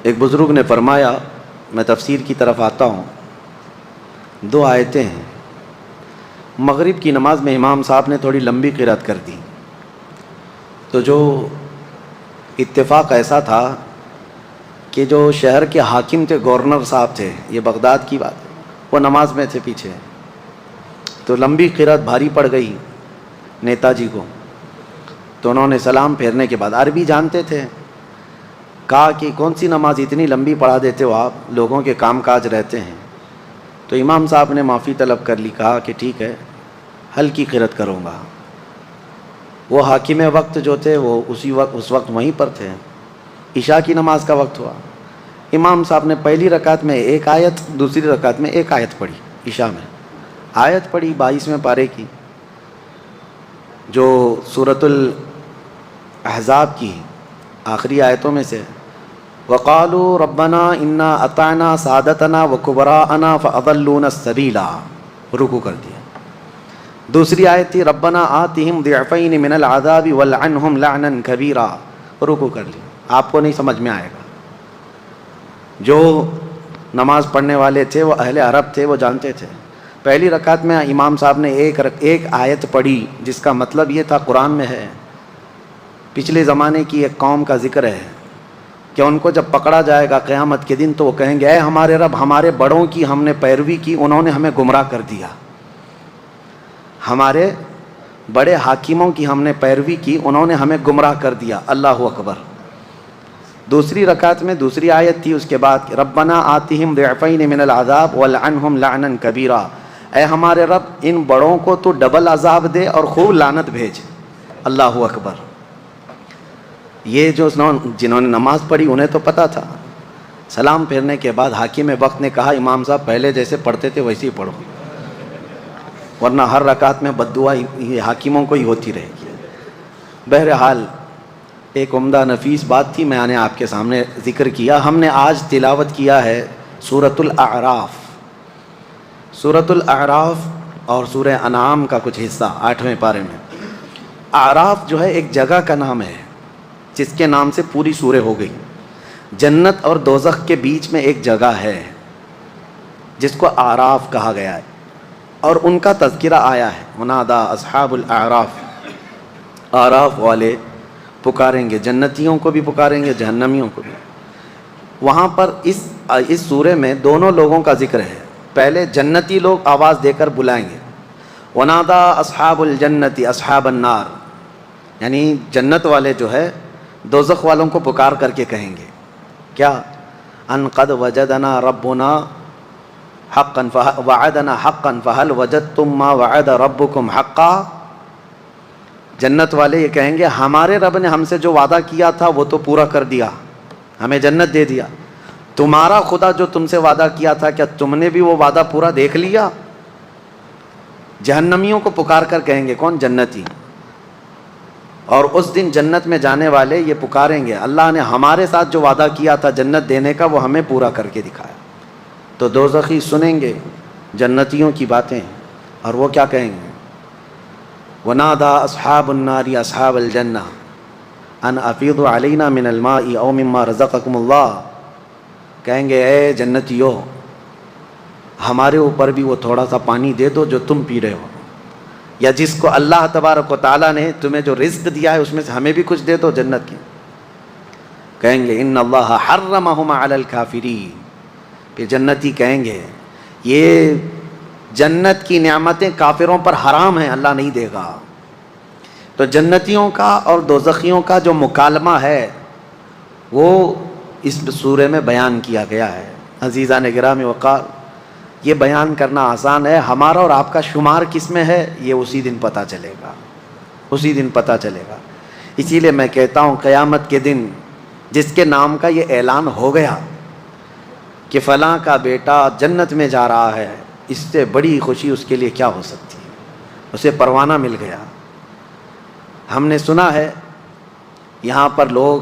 ایک بزرگ نے فرمایا، میں تفسیر کی طرف آتا ہوں، 2 آیتیں ہیں۔ مغرب کی نماز میں امام صاحب نے تھوڑی لمبی قرأت کر دی، تو جو اتفاق ایسا تھا کہ جو شہر کے حاکم تھے، گورنر صاحب تھے، یہ بغداد کی بات ہے، وہ نماز میں تھے پیچھے، تو لمبی قرأت بھاری پڑ گئی نیتا جی کو، تو انہوں نے سلام پھیرنے کے بعد، عربی جانتے تھے، کہا کہ کون سی نماز اتنی لمبی پڑھا دیتے ہو آپ، لوگوں کے کام کاج رہتے ہیں۔ تو امام صاحب نے معافی طلب کر لی، کہا کہ ٹھیک ہے ہلکی قرأت کروں گا۔ وہ حاکم وقت جو تھے وہ اس وقت وہیں پر تھے، عشاء کی نماز کا وقت ہوا، امام صاحب نے پہلی رکعت میں 1 آیت، دوسری رکعت میں 1 آیت پڑھی، عشاء میں آیت پڑھی 22ویں پارے کی، جو سورۃ الاحزاب کی آخری آیتوں میں سے، وَقَالُوا رَبَّنَا إِنَّا أَطَعْنَا سَادَتَنَا وَكُبَرَاءَنَا فَأَضَلُّونَا السَّبِيلَ، رکوع کر دیا۔ دوسری آیت تھی رَبَّنَا آتِهِمْ ضِعْفَيْنِ مِنَ الْعَذَابِ وَالْعَنْهُمْ لَعْنًا كَبِيرًا، رکوع کر لیا۔ آپ کو نہیں سمجھ میں آئے گا، جو نماز پڑھنے والے تھے وہ اہل عرب تھے، وہ جانتے تھے۔ پہلی رکعت میں امام صاحب نے ایک آیت پڑھی، جس کا مطلب یہ تھا، قرآن میں ہے، پچھلے زمانے کی ایک قوم کا ذکر ہے کہ ان کو جب پکڑا جائے گا قیامت کے دن تو وہ کہیں گے، اے ہمارے رب، ہمارے بڑوں کی ہم نے پیروی کی، انہوں نے ہمیں گمراہ کر دیا، ہمارے بڑے حاکموں کی ہم نے پیروی کی، انہوں نے ہمیں گمراہ کر دیا۔ اللہ اکبر۔ دوسری رکعت میں دوسری آیت تھی اس کے بعد، ربنا آتِہم ضِعْفَيْنِ مِنَ الْعَذَابِ وَالْعَنْهُمْ لَعْنًا كَبِيرًا، اے ہمارے رب ان بڑوں کو تو ڈبل عذاب دے اور خوب لعنت بھیج۔ اللہ اکبر۔ یہ جو جنہوں نے نماز پڑھی انہیں تو پتہ تھا۔ سلام پھیرنے کے بعد حاکم وقت نے کہا، امام صاحب پہلے جیسے پڑھتے تھے ویسے ہی پڑھو، ورنہ ہر رکعت میں بد دعا یہ حاکموں کو ہی ہوتی رہے گی۔ بہرحال ایک عمدہ نفیس بات تھی، میں نے آپ کے سامنے ذکر کیا۔ ہم نے آج تلاوت کیا ہے سورۃ الاعراف، سورۃ الاعراف اور سورہ انعام کا کچھ حصہ 8ویں پارے میں۔ اعراف جو ہے ایک جگہ کا نام ہے جس کے نام سے پوری سورہ ہو گئی۔ جنت اور دوزخ کے بیچ میں ایک جگہ ہے جس کو اعراف کہا گیا ہے، اور ان کا تذکرہ آیا ہے، منادا اصحاب الاعراف، اعراف والے پکاریں گے، جنتیوں کو بھی پکاریں گے، جہنمیوں کو بھی۔ وہاں پر اس سورہ میں دونوں لوگوں کا ذکر ہے۔ پہلے جنتی لوگ آواز دے کر بلائیں گے، ونادا اصحاب الجنت اصحاب النار، یعنی جنت والے جو ہے دوزخ والوں کو پکار کر کے کہیں گے کیا، ان قد وجدنا ربنا حقا وعدنا حقا فهل وجدتم ما وعد ربكم حقا، جنت والے یہ کہیں گے، ہمارے رب نے ہم سے جو وعدہ کیا تھا وہ تو پورا کر دیا، ہمیں جنت دے دیا، تمہارا خدا جو تم سے وعدہ کیا تھا کیا تم نے بھی وہ وعدہ پورا دیکھ لیا؟ جہنمیوں کو پکار کر کہیں گے، کون؟ جنتی۔ اور اس دن جنت میں جانے والے یہ پکاریں گے، اللہ نے ہمارے ساتھ جو وعدہ کیا تھا جنت دینے کا وہ ہمیں پورا کر کے دکھایا۔ تو دوزخی سنیں گے جنتیوں کی باتیں، اور وہ کیا کہیں گے، ونادا اصحاب النار اصحاب الجنہ ان افیضوا علینا من الماء او مما رزقکم اللہ، کہیں گے اے جنتیو ہمارے اوپر بھی وہ تھوڑا سا پانی دے دو جو تم پی رہے ہو، یا جس کو اللہ تبارک و تعالیٰ نے تمہیں جو رزق دیا ہے اس میں سے ہمیں بھی کچھ دے دو جنت کی۔ کہیں گے ان اللہ حرمہما علی الکافرین، پھر جنتی کہیں گے یہ جنت کی نعمتیں کافروں پر حرام ہیں، اللہ نہیں دے گا۔ تو جنتیوں کا اور دوزخیوں کا جو مکالمہ ہے وہ اس سورہ میں بیان کیا گیا ہے۔ عزیزان گرامی وقار، یہ بیان کرنا آسان ہے، ہمارا اور آپ کا شمار کس میں ہے یہ اسی دن پتہ چلے گا، اسی دن پتہ چلے گا۔ اسی لیے میں کہتا ہوں قیامت کے دن جس کے نام کا یہ اعلان ہو گیا کہ فلاں کا بیٹا جنت میں جا رہا ہے، اس سے بڑی خوشی اس کے لیے کیا ہو سکتی ہے، اسے پروانہ مل گیا۔ ہم نے سنا ہے یہاں پر لوگ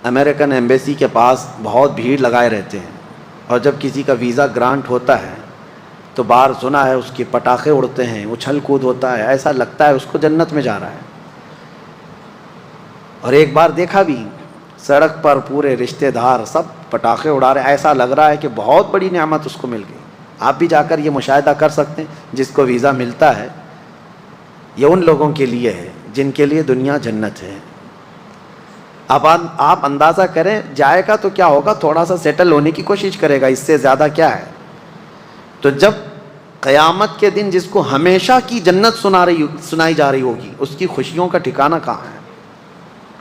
امریکن ایمبیسی کے پاس بہت بھیڑ لگائے رہتے ہیں، اور جب کسی کا ویزا گرانٹ ہوتا ہے تو باہر سنا ہے اس کے پٹاخے اڑتے ہیں، اچھل کود ہوتا ہے، ایسا لگتا ہے اس کو جنت میں جا رہا ہے۔ اور ایک بار دیکھا بھی سڑک پر پورے رشتہ دار سب پٹاخے اڑا رہے ہیں، ایسا لگ رہا ہے کہ بہت بڑی نعمت اس کو مل گئی۔ آپ بھی جا کر یہ مشاہدہ کر سکتے ہیں، جس کو ویزا ملتا ہے یہ ان لوگوں کے لیے ہے جن کے لیے دنیا جنت ہے۔ اب آپ اندازہ کریں جائے گا تو کیا ہوگا، تھوڑا سا سیٹل ہونے کی کوشش کرے گا، اس سے زیادہ کیا ہے۔ تو جب قیامت کے دن جس کو ہمیشہ کی جنت سنائی جا رہی ہوگی، اس کی خوشیوں کا ٹھکانہ کہاں ہے،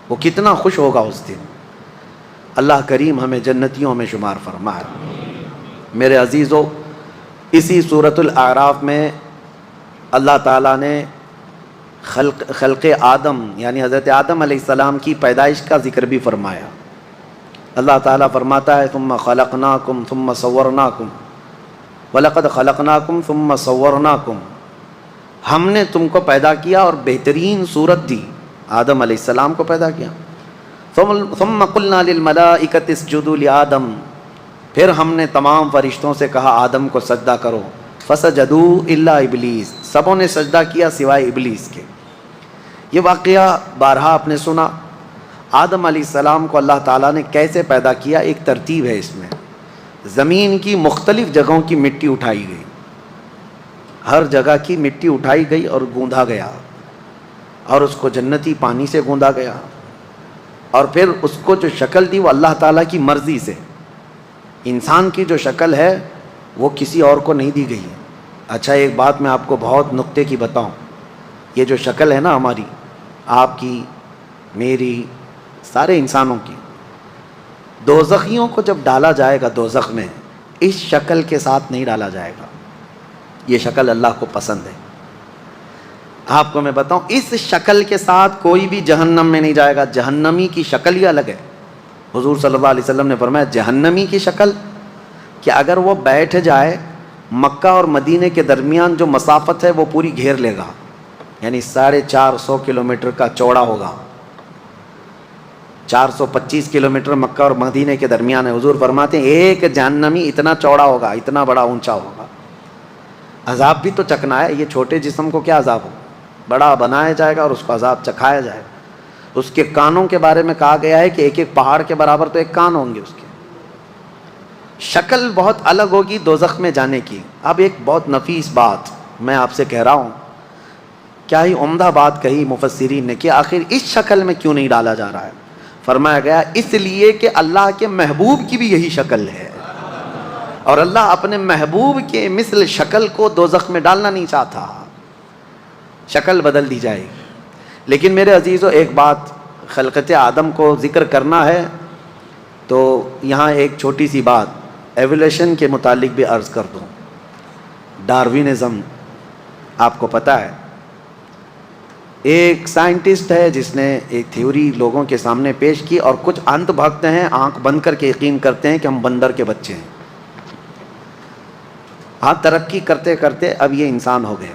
وہ کتنا خوش ہوگا اس دن۔ اللہ کریم ہمیں جنتیوں میں شمار فرمائے۔ میرے عزیزو، اسی سورۃ الاعراف میں اللہ تعالیٰ نے خلق آدم یعنی حضرت آدم علیہ السلام کی پیدائش کا ذکر بھی فرمایا۔ اللہ تعالیٰ فرماتا ہے ثم خلقناکم ثم صورناکم وَلَقَدْ خَلَقْنَاكُمْ ثُمَّ صَوَّرْنَاكُمْ، ہم نے تم کو پیدا کیا اور بہترین صورت دی، آدم علیہ السلام کو پیدا کیا۔ ثُمَّ قُلْنَا لِلْمَلَائِكَةِ اسْجُدُوا لِآدَمَ، پھر ہم نے تمام فرشتوں سے کہا آدم کو سجدہ کرو، فَسَجَدُوا إِلَّا إِبْلِيسَ، سبوں نے سجدہ کیا سوائے ابلیس کے۔ یہ واقعہ بارہا آپ نے سنا۔ آدم علیہ السلام کو اللہ تعالیٰ نے کیسے پیدا کیا، ایک ترتیب ہے اس میں۔ زمین کی مختلف جگہوں کی مٹی اٹھائی گئی، ہر جگہ کی مٹی اٹھائی گئی اور گوندھا گیا، اور اس کو جنتی پانی سے گوندا گیا، اور پھر اس کو جو شکل دی وہ اللہ تعالیٰ کی مرضی سے۔ انسان کی جو شکل ہے وہ کسی اور کو نہیں دی گئی ہے۔ اچھا ایک بات میں آپ کو بہت نقطے کی بتاؤں، یہ جو شکل ہے نا ہماری، آپ کی، میری، سارے انسانوں کی، دوزخیوں کو جب ڈالا جائے گا دوزخ میں، اس شکل کے ساتھ نہیں ڈالا جائے گا۔ یہ شکل اللہ کو پسند ہے۔ آپ کو میں بتاؤں، اس شکل کے ساتھ کوئی بھی جہنم میں نہیں جائے گا۔ جہنمی کی شکل ہی الگ ہے۔ حضور صلی اللہ علیہ وسلم نے فرمایا جہنمی کی شکل کہ اگر وہ بیٹھ جائے، مکہ اور مدینے کے درمیان جو مسافت ہے وہ پوری گھیر لے گا، یعنی 450 کلومیٹر کا چوڑا ہوگا۔ 425 کلومیٹر مکہ اور مدینے کے درمیان ہے۔ حضور فرماتے ہیں ایک جہنمی اتنا چوڑا ہوگا، اتنا بڑا اونچا ہوگا۔ عذاب بھی تو چکنا ہے، یہ چھوٹے جسم کو کیا عذاب ہو، بڑا بنایا جائے گا اور اس کو عذاب چکھایا جائے گا۔ اس کے کانوں کے بارے میں کہا گیا ہے کہ ایک ایک پہاڑ کے برابر تو ایک کان ہوں گے اس کے۔ شکل بہت الگ ہوگی دوزخ میں جانے کی۔ اب ایک بہت نفیس بات میں آپ سے کہہ رہا ہوں، کیا ہی عمدہ بات کہی مفسرین نے کہ آخر اس شکل میں کیوں نہیں ڈالا جا رہا ہے۔ فرمایا گیا اس لیے کہ اللہ کے محبوب کی بھی یہی شکل ہے، اور اللہ اپنے محبوب کے مثل شکل کو دوزخ میں ڈالنا نہیں چاہتا، شکل بدل دی جائے گی۔ لیکن میرے عزیزو، ایک بات خلقت آدم کو ذکر کرنا ہے تو یہاں ایک چھوٹی سی بات ایولیوشن کے متعلق بھی عرض کر دوں۔ ڈاروینزم آپ کو پتہ ہے، ایک سائنٹسٹ ہے جس نے ایک تھیوری لوگوں کے سامنے پیش کی، اور کچھ انت بھگت ہیں آنکھ بند کر کے یقین کرتے ہیں کہ ہم بندر کے بچے ہیں۔ ہاں، ترقی کرتے کرتے اب یہ انسان ہو گئے،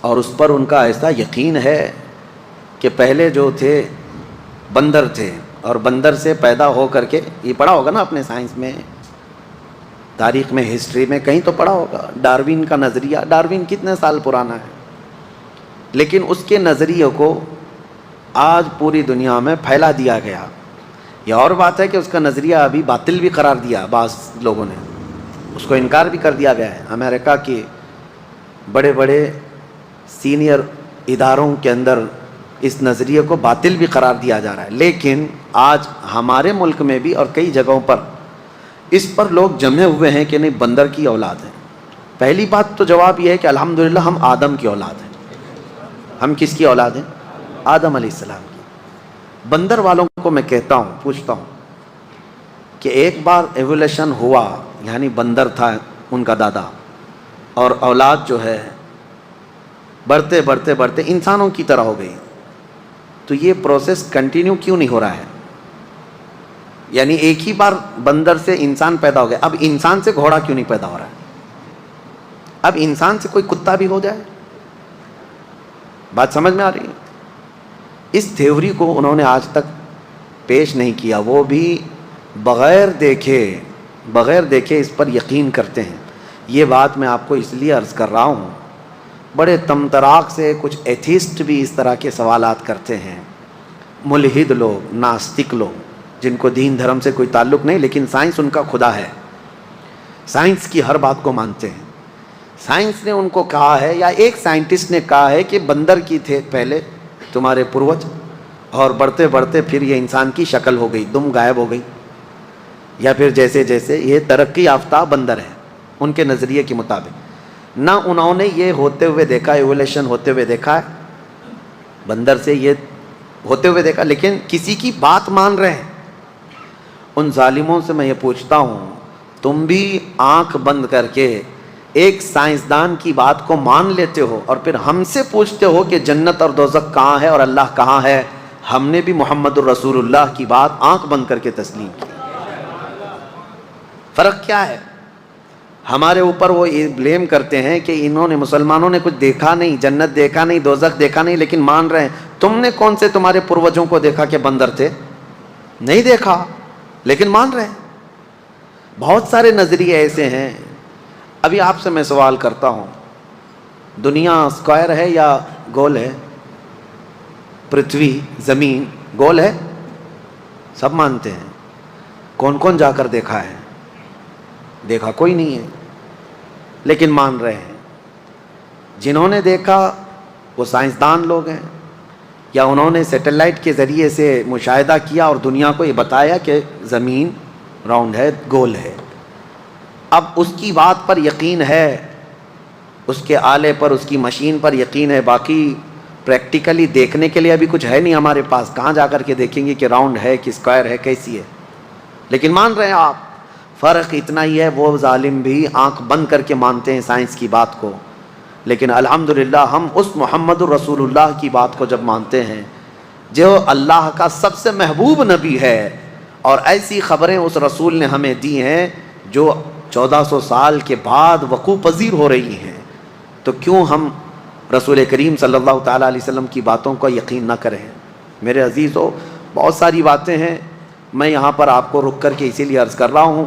اور اس پر ان کا ایسا یقین ہے کہ پہلے جو تھے بندر تھے، اور بندر سے پیدا ہو کر کے، یہ پڑھا ہوگا نا اپنے سائنس میں، تاریخ میں، ہسٹری میں کہیں تو پڑھا ہوگا، ڈاروین کا نظریہ۔ ڈاروین کتنے سال پرانا ہے، لیکن اس کے نظریے کو آج پوری دنیا میں پھیلا دیا گیا۔ یہ اور بات ہے کہ اس کا نظریہ ابھی باطل بھی قرار دیا، بعض لوگوں نے اس کو انکار بھی کر دیا گیا ہے۔ امریکہ کے بڑے بڑے سینئر اداروں کے اندر اس نظریے کو باطل بھی قرار دیا جا رہا ہے، لیکن آج ہمارے ملک میں بھی اور کئی جگہوں پر اس پر لوگ جمے ہوئے ہیں کہ نہیں، بندر کی اولاد ہے۔ پہلی بات تو جواب یہ ہے کہ الحمدللہ ہم آدم کی اولاد ہیں۔ ہم کس کی اولاد ہیں؟ آدم علیہ السلام کی۔ بندر والوں کو میں کہتا ہوں، پوچھتا ہوں کہ ایک بار ایولیوشن ہوا، یعنی بندر تھا ان کا دادا، اور اولاد جو ہے بڑھتے بڑھتے بڑھتے انسانوں کی طرح ہو گئی، تو یہ پروسیس کنٹینیو کیوں نہیں ہو رہا ہے؟ یعنی ایک ہی بار بندر سے انسان پیدا ہو گیا، اب انسان سے گھوڑا کیوں نہیں پیدا ہو رہا ہے؟ اب انسان سے کوئی کتا بھی ہو جائے؟ بات سمجھ میں آ رہی ہے؟ اس تھیوری کو انہوں نے آج تک پیش نہیں کیا، وہ بھی بغیر دیکھے اس پر یقین کرتے ہیں۔ یہ بات میں آپ کو اس لیے عرض کر رہا ہوں، بڑے تمتراک سے کچھ ایتھیسٹ بھی اس طرح کے سوالات کرتے ہیں، ملحد لوگ، ناستک لوگ۔ جن کو دین دھرم سے کوئی تعلق نہیں، لیکن سائنس ان کا خدا ہے، سائنس کی ہر بات کو مانتے ہیں۔ سائنس نے ان کو کہا ہے، یا ایک سائنٹسٹ نے کہا ہے کہ بندر کی تھے پہلے تمہارے پروج، اور بڑھتے بڑھتے پھر یہ انسان کی شکل ہو گئی، دم غائب ہو گئی، یا پھر جیسے جیسے یہ ترقی یافتہ بندر ہے ان کے نظریے کے مطابق۔ نہ انہوں نے یہ ہوتے ہوئے دیکھا، ایولیشن ہوتے ہوئے دیکھا ہے، بندر سے یہ ہوتے ہوئے دیکھا، لیکن کسی کی بات مان رہے ہیں۔ ان ظالموں سے میں یہ پوچھتا ہوں، تم بھی آنکھ بند کر کے ایک سائنسدان کی بات کو مان لیتے ہو، اور پھر ہم سے پوچھتے ہو کہ جنت اور دوزخ کہاں ہے اور اللہ کہاں ہے؟ ہم نے بھی محمد الرسول اللہ کی بات آنکھ بند کر کے تسلیم کی۔ فرق کیا ہے؟ ہمارے اوپر وہ بلیم کرتے ہیں کہ انہوں نے، مسلمانوں نے کچھ دیکھا نہیں، جنت دیکھا نہیں، دوزخ دیکھا نہیں، لیکن مان رہے ہیں۔ تم نے کون سے تمہارے پروجوں کو دیکھا کہ بندر تھے؟ نہیں دیکھا، لیکن مان رہے ہیں۔ بہت سارے نظریے ایسے ہیں۔ ابھی آپ سے میں سوال کرتا ہوں، دنیا اسکوائر ہے یا گول ہے؟ پرتھوی، زمین گول ہے؟ سب مانتے ہیں۔ کون کون جا کر دیکھا ہے؟ دیکھا کوئی نہیں ہے، لیکن مان رہے ہیں۔ جنہوں نے دیکھا وہ سائنسدان لوگ ہیں، یا انہوں نے سیٹلائٹ کے ذریعے سے مشاہدہ کیا اور دنیا کو یہ بتایا کہ زمین راؤنڈ ہے، گول ہے۔ اب اس کی بات پر یقین ہے، اس کے آلے پر، اس کی مشین پر یقین ہے، باقی پریکٹیکلی دیکھنے کے لیے ابھی کچھ ہے نہیں ہمارے پاس، کہاں جا کر کے دیکھیں گے کہ راؤنڈ ہے کہ اسکوائر ہے، کیسی ہے، لیکن مان رہے ہیں آپ۔ فرق اتنا ہی ہے، وہ ظالم بھی آنکھ بند کر کے مانتے ہیں سائنس کی بات کو، لیکن الحمدللہ ہم اس محمد الرسول اللہ کی بات کو جب مانتے ہیں جو اللہ کا سب سے محبوب نبی ہے، اور ایسی خبریں اس رسول نے ہمیں دی ہیں جو 1400 سال کے بعد وقوع پذیر ہو رہی ہیں، تو کیوں ہم رسول کریم صلی اللہ تعالیٰ علیہ وسلم کی باتوں کو یقین نہ کریں؟ میرے عزیزو، بہت ساری باتیں ہیں، میں یہاں پر آپ کو رک کر کے اسی لیے عرض کر رہا ہوں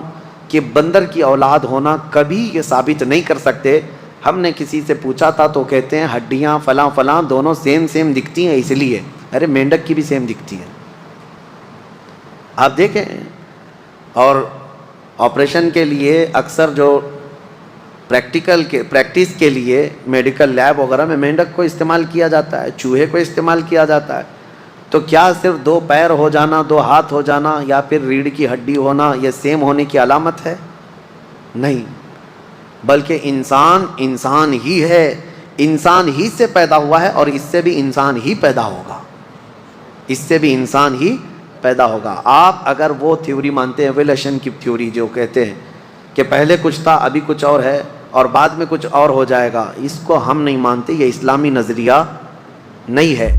کہ بندر کی اولاد ہونا کبھی یہ ثابت نہیں کر سکتے۔ ہم نے کسی سے پوچھا تھا تو کہتے ہیں ہڈیاں فلاں فلاں دونوں سیم دکھتی ہیں، اس لیے۔ ارے مینڈک کی بھی سیم دکھتی ہیں، آپ دیکھیں۔ اور آپریشن کے لیے اکثر جو پریکٹس کے لیے میڈیکل لیب وغیرہ میں مینڈک کو استعمال کیا جاتا ہے، چوہے کو استعمال کیا جاتا ہے، تو کیا صرف 2 پیر ہو جانا، 2 ہاتھ ہو جانا، یا پھر ریڑھ کی ہڈی ہونا یہ سیم ہونے کی علامت ہے؟ نہیں، بلکہ انسان ہی ہے، انسان ہی سے پیدا ہوا ہے، اور اس سے بھی انسان ہی پیدا ہوگا، اس سے بھی انسان ہی پیدا ہوگا۔ آپ اگر وہ تھیوری مانتے ہیں، ایولیشن کی تھیوری جو کہتے ہیں کہ پہلے کچھ تھا، ابھی کچھ اور ہے، اور بعد میں کچھ اور ہو جائے گا، اس کو ہم نہیں مانتے، یہ اسلامی نظریہ نہیں ہے۔